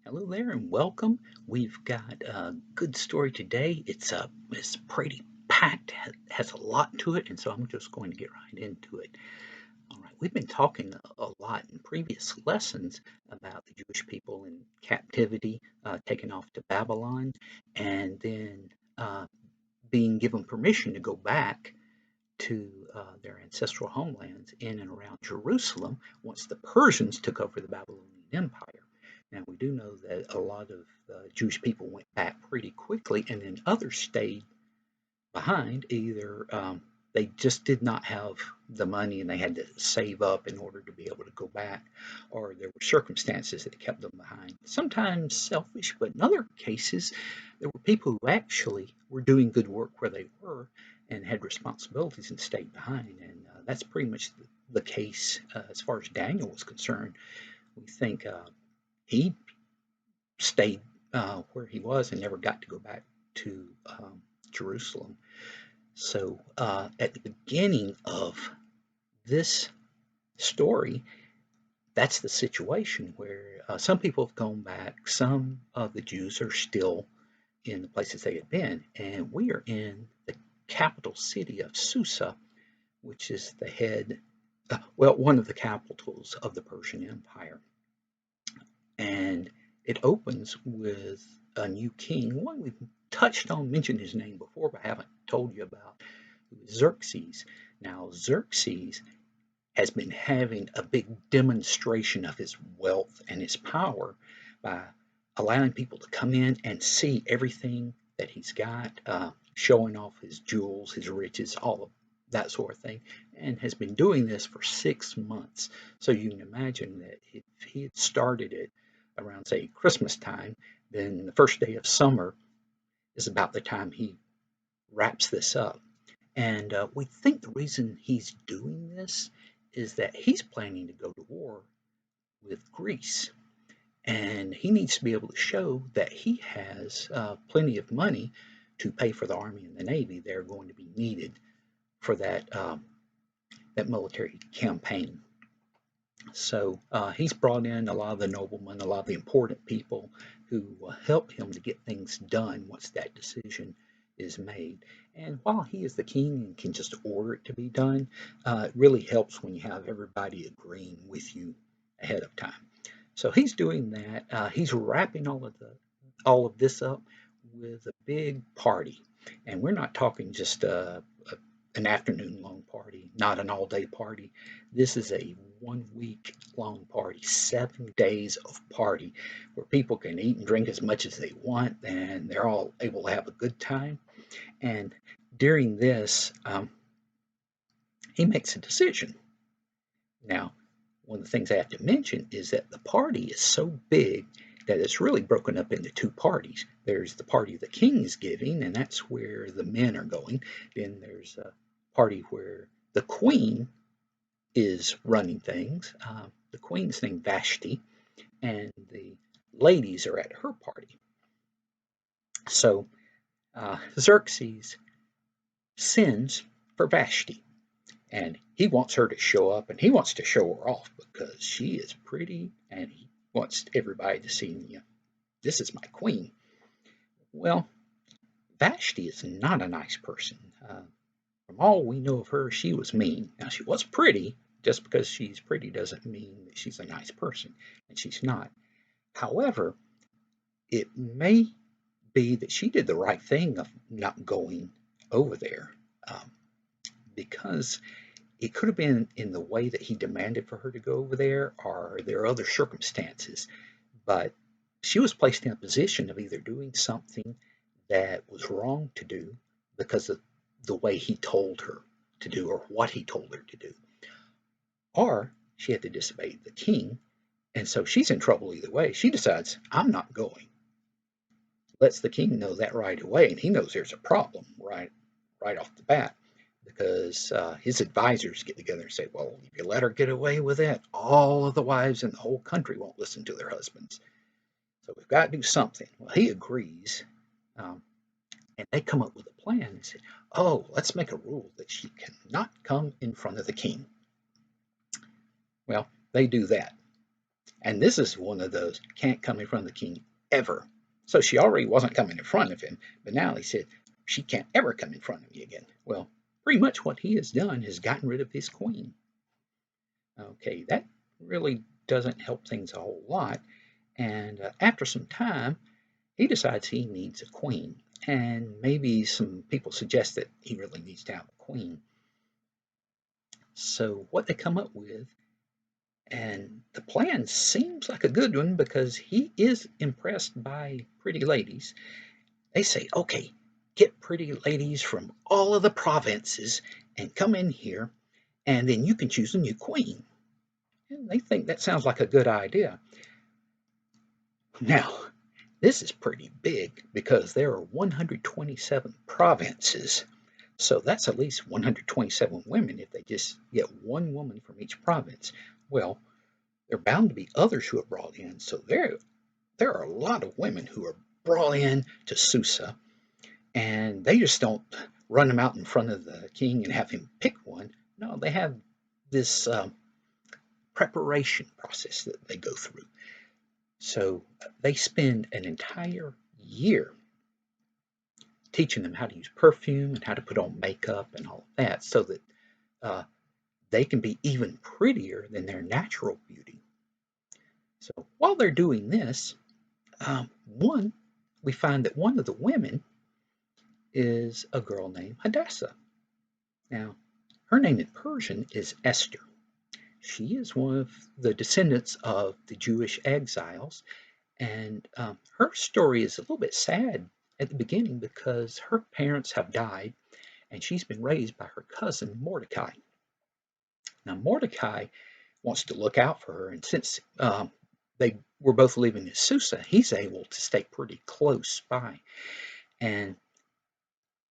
Hello there and welcome. We've got a good story today. It's pretty packed, has a lot to it, and so I'm just going to get right into it. All right, we've been talking a lot in previous lessons about the Jewish people in captivity, taken off to Babylon, and then being given permission to go back to their ancestral homelands in and around Jerusalem once the Persians took over the Babylonian Empire. Now, we do know that a lot of Jewish people went back pretty quickly, and then others stayed behind. Either they just did not have the money and they had to save up in order to be able to go back, or there were circumstances that kept them behind. Sometimes selfish, but in other cases, there were people who actually were doing good work where they were and had responsibilities and stayed behind. And that's pretty much the case as far as Daniel was concerned. We think he stayed where he was and never got to go back to Jerusalem. So at the beginning of this story, that's the situation where some people have gone back. Some of the Jews are still in the places they had been. And we are in the capital city of Susa, which is the head, one of the capitals of the Persian Empire. And it opens with a new king, one we've touched on, mentioned his name before, but haven't told you about, Xerxes. Now, Xerxes has been having a big demonstration of his wealth and his power by allowing people to come in and see everything that he's got, showing off his jewels, his riches, all of that sort of thing, and has been doing this for 6 months. So you can imagine that if he had started it around, say, Christmas time, then the first day of summer is about the time he wraps this up. And we think the reason he's doing this is that he's planning to go to war with Greece. And he needs to be able to show that he has plenty of money to pay for the Army and the Navy. They're going to be needed for that military campaign. So he's brought in a lot of the noblemen, a lot of the important people who will help him to get things done once that decision is made. And while he is the king and can just order it to be done, it really helps when you have everybody agreeing with you ahead of time. So he's doing that. He's wrapping all of this up with a big party, and we're not talking just an afternoon long party, not an all day party. This is a 1 week long party, 7 days of party where people can eat and drink as much as they want and they're all able to have a good time. And during this, he makes a decision. Now, one of the things I have to mention is that the party is so big that it's really broken up into two parties. There's the party the king is giving, and that's where the men are going. Then there's a party where the queen is running things. The queen's named Vashti, and the ladies are at her party. So Xerxes sends for Vashti, and he wants her to show up and he wants to show her off because she is pretty and he wants everybody to see, this is my queen. Well, Vashti is not a nice person. From all we know of her, she was mean. Now, she was pretty. Just because she's pretty doesn't mean that she's a nice person, and she's not. However, it may be that she did the right thing of not going over there, um, because it could have been in the way that he demanded for her to go over there, or there are other circumstances. But she was placed in a position of either doing something that was wrong to do because of the way he told her to do or what he told her to do, or she had to disobey the king. And so she's in trouble either way. She decides, I'm not going. Lets the king know that right away, and he knows there's a problem right off the bat because his advisors get together and say, well, if you let her get away with it, all of the wives in the whole country won't listen to their husbands. So we've got to do something. Well, he agrees, um, and they come up with a plan and say, oh, let's make a rule that she cannot come in front of the king. Well, they do that. And this is one of those can't come in front of the king ever. So she already wasn't coming in front of him, but now he said she can't ever come in front of me again. Well, pretty much what he has done is gotten rid of his queen. Okay, that really doesn't help things a whole lot. And after some time, he decides he needs a queen. And maybe some people suggest that he really needs to have a queen. So, what they come up with, and the plan seems like a good one because he is impressed by pretty ladies. They say, okay, get pretty ladies from all of the provinces and come in here, and then you can choose a new queen. And they think that sounds like a good idea. Now, this is pretty big because there are 127 provinces. So that's at least 127 women if they just get one woman from each province. Well, there are bound to be others who are brought in. So there are a lot of women who are brought in to Susa, and they just don't run them out in front of the king and have him pick one. No, they have this preparation process that they go through. So they spend an entire year teaching them how to use perfume and how to put on makeup and all of that so that uh, they can be even prettier than their natural beauty. So while they're doing this, one, we find that one of the women is a girl named Hadassah. Now, her name in Persian is Esther. She is one of the descendants of the Jewish exiles, and her story is a little bit sad at the beginning because her parents have died and she's been raised by her cousin Mordecai. Now, Mordecai wants to look out for her, and since they were both living in Susa, he's able to stay pretty close by. And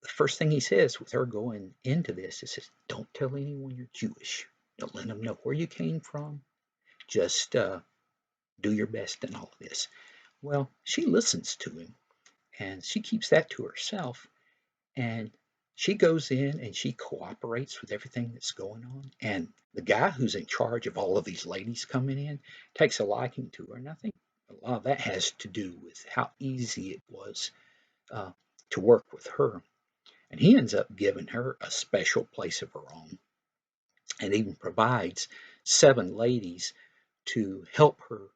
the first thing he says with her going into this is, "Don't tell anyone you're Jewish. Don't let them know where you came from. Just do your best in all of this." Well, she listens to him, and she keeps that to herself. And she goes in and she cooperates with everything that's going on. And the guy who's in charge of all of these ladies coming in takes a liking to her. And I think a lot of that has to do with how easy it was uh, to work with her. And he ends up giving her a special place of her own and even provides 7 ladies to help her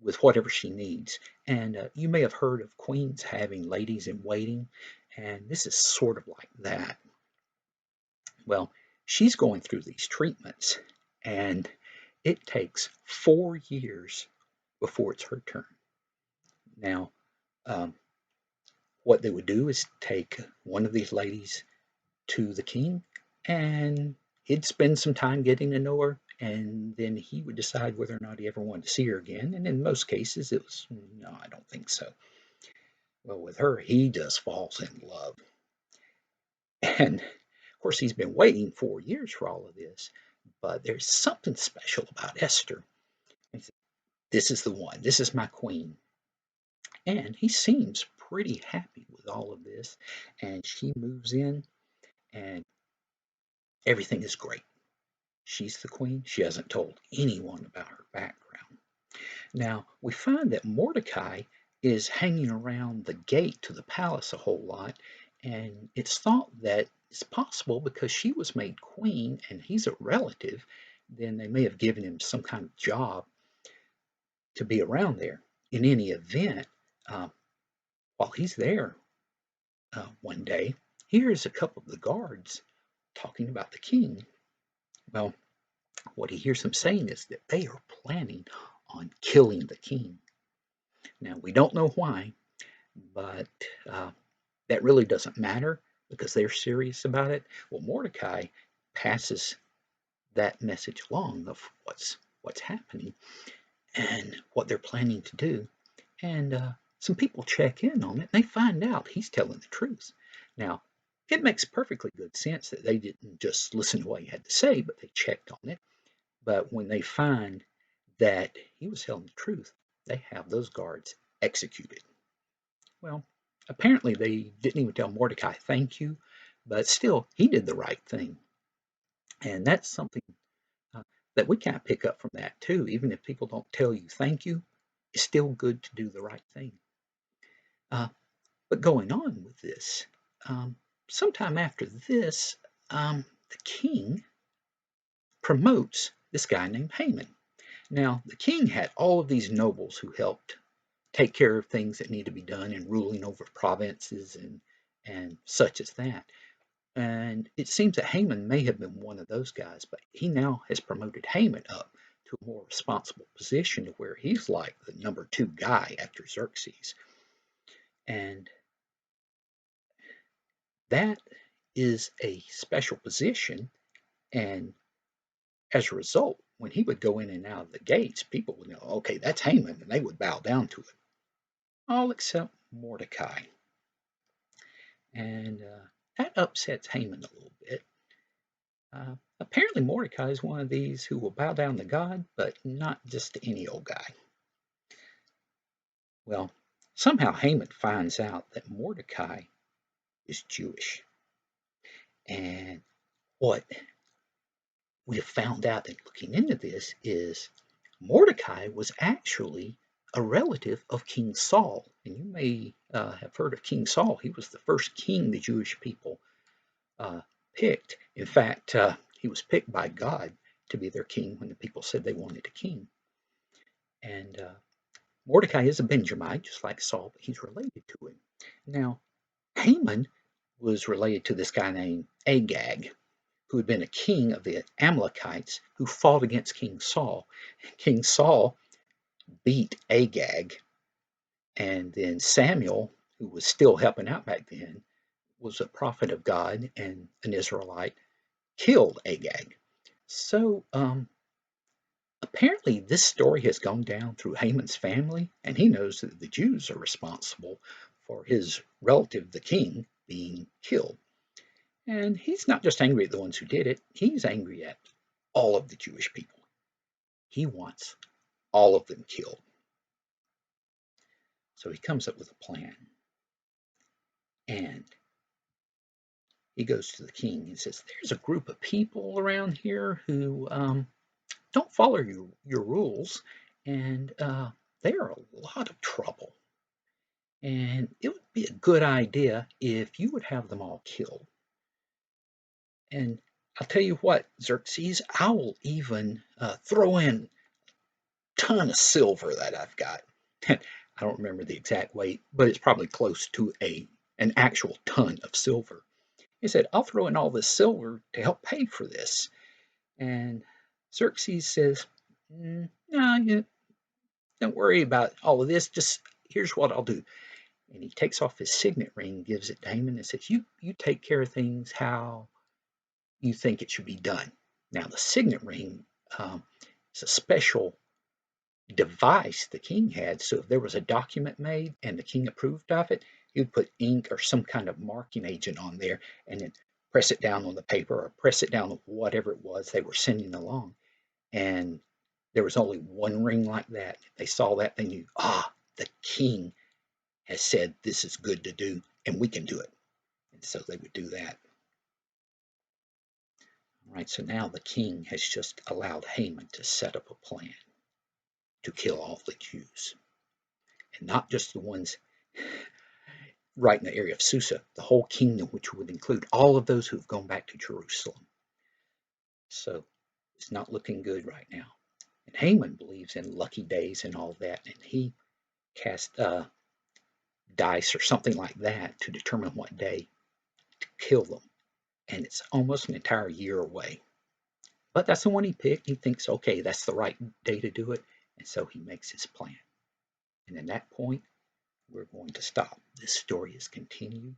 with whatever she needs. And you may have heard of queens having ladies in waiting, and this is sort of like that. Well, she's going through these treatments, and it takes 4 years before it's her turn. Now, um, what they would do is take one of these ladies to the king, and he'd spend some time getting to know her, and then he would decide whether or not he ever wanted to see her again. And in most cases, it was, no, I don't think so. Well, with her, he just falls in love. And of course, he's been waiting 4 years for all of this, but there's something special about Esther. He said, "This is the one. This is my queen." And he seems pretty happy with all of this. And she moves in, and everything is great. She's the queen. She hasn't told anyone about her background. Now, we find that Mordecai is hanging around the gate to the palace a whole lot, and it's thought that it's possible because she was made queen and he's a relative, then they may have given him some kind of job to be around there. In any event, uh, while he's there one day, he hears a couple of the guards talking about the king. Well, what he hears them saying is that they are planning on killing the king. Now, we don't know why, but uh, that really doesn't matter because they're serious about it. Well, Mordecai passes that message along of what's happening and what they're planning to do. And some people check in on it and they find out he's telling the truth. Now, it makes perfectly good sense that they didn't just listen to what he had to say, but they checked on it. But when they find that he was telling the truth, they have those guards executed. Well, apparently they didn't even tell Mordecai thank you, but still, he did the right thing. And that's something that we kind of pick up from that too. Even if people don't tell you thank you, it's still good to do the right thing. Uh, but going on with this, um, sometime after this, the king promotes this guy named Haman. Now, the king had all of these nobles who helped take care of things that need to be done and ruling over provinces and such as that. And it seems that Haman may have been one of those guys, but he now has promoted Haman up to a more responsible position to where he's like the number two guy after Xerxes. And that is a special position. And as a result, when he would go in and out of the gates, people would know, okay, that's Haman, and they would bow down to it. All except Mordecai. And that upsets Haman a little bit. Apparently, Mordecai is one of these who will bow down to God, but not just to any old guy. Well, somehow Haman finds out that Mordecai is Jewish. And what we have found out in looking into this is Mordecai was actually a relative of King Saul. And you may have heard of King Saul. He was the first king the Jewish people uh, picked. In fact, he was picked by God to be their king when the people said they wanted a king. And Mordecai is a Benjamite, just like Saul, but he's related to him. Now, Haman was related to this guy named Agag, who had been a king of the Amalekites who fought against King Saul. King Saul beat Agag, and then Samuel, who was still helping out back then, was a prophet of God and an Israelite, killed Agag. So apparently, this story has gone down through Haman's family, and he knows that the Jews are responsible for his relative, the king, being killed. And he's not just angry at the ones who did it, he's angry at all of the Jewish people. He wants all of them killed. So he comes up with a plan. And he goes to the king and says, there's a group of people around here who don't follow your rules, and they are a lot of trouble. And it would be a good idea if you would have them all killed. And I'll tell you what, Xerxes, I will even throw in a ton of silver that I've got. I don't remember the exact weight, but it's probably close to an actual ton of silver. He said, I'll throw in all this silver to help pay for this. And Xerxes says, no, you don't worry about all of this. Just here's what I'll do. And he takes off his signet ring, gives it to Haman, and says, you take care of things how you think it should be done. Now, the signet ring is a special device the king had. So if there was a document made and the king approved of it, he would put ink or some kind of marking agent on there and then press it down on the paper or press it down on whatever it was they were sending along. And there was only one ring like that. If they saw that, they knew, the king has said this is good to do and we can do it. And so they would do that. All right, so now the king has just allowed Haman to set up a plan to kill all the Jews. And not just the ones right in the area of Susa, the whole kingdom, which would include all of those who have gone back to Jerusalem. So it's not looking good right now. And Haman believes in lucky days and all that, and he cast dice or something like that to determine what day to kill them. And it's almost an entire year away. But that's the one he picked. He thinks, okay, that's the right day to do it. And so he makes his plan. And at that point, we're going to stop. This story is continued.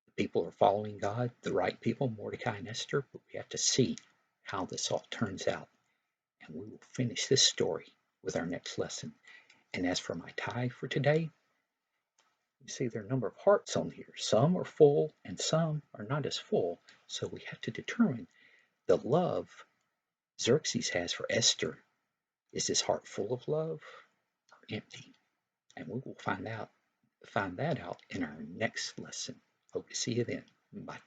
The people are following God, the right people, Mordecai and Esther, but we have to see how this all turns out. And we will finish this story with our next lesson. And as for my tithe for today, you see there are a number of hearts on here. Some are full and some are not as full. So we have to determine the love Xerxes has for Esther. Is his heart full of love or empty? And we will find that out in our next lesson. Hope to see you then. Bye.